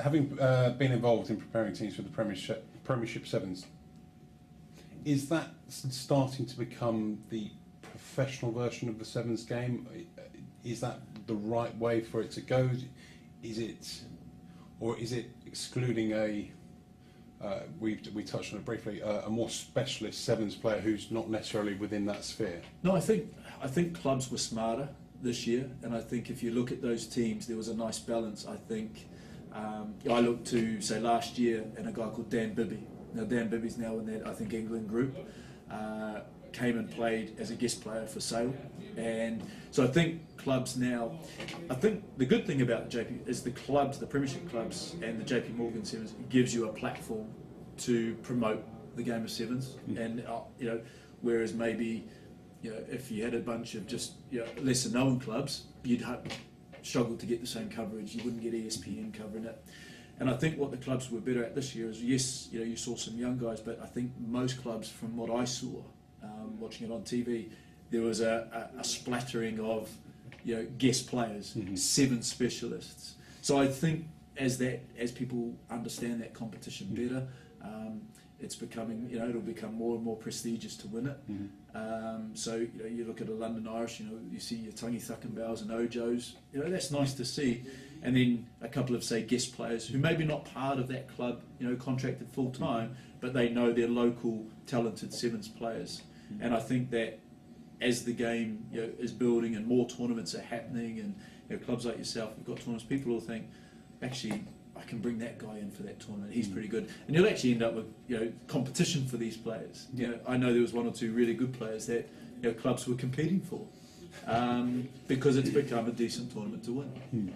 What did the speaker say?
having been involved in preparing teams for the Premiership Sevens, is that starting to become the professional version of the Sevens game? Is that the right way for it to go? Is it excluding we touched on it briefly, a more specialist Sevens player who's not necessarily within that sphere? No, I think clubs were smarter this year, and I think if you look at those teams, there was a nice balance. I think I looked to say last year and a guy called Dan Bibby. Now Dan Bibby's now in that England group. Came and played as a guest player for Sale, and so I think clubs now. I think the good thing about the JP is the clubs, the Premiership clubs, and the JP Morgan Sevens gives you a platform to promote the game of sevens, and whereas maybe if you had a bunch of just lesser known clubs, you'd struggle to get the same coverage. You wouldn't get ESPN covering it. And I think what the clubs were better at this year is, yes, you saw some young guys, but I think most clubs, from what I saw, watching it on TV, there was a splattering of guest players, seven specialists. So I think as people understand that competition better, it's becoming it'll become more and more prestigious to win it. So you look at a London Irish, you see your Tangi Thuckenbaus and Ojos, that's nice to see. And then a couple of, say, guest players who maybe not part of that club, contracted full time, but they know they're local talented sevens players. And I think that as the game is building and more tournaments are happening, and clubs like yourself have got tournaments, people will think, actually, I can bring that guy in for that tournament. He's pretty good, and you'll actually end up with competition for these players. I know there was one or two really good players that clubs were competing for because it's become a decent tournament to win.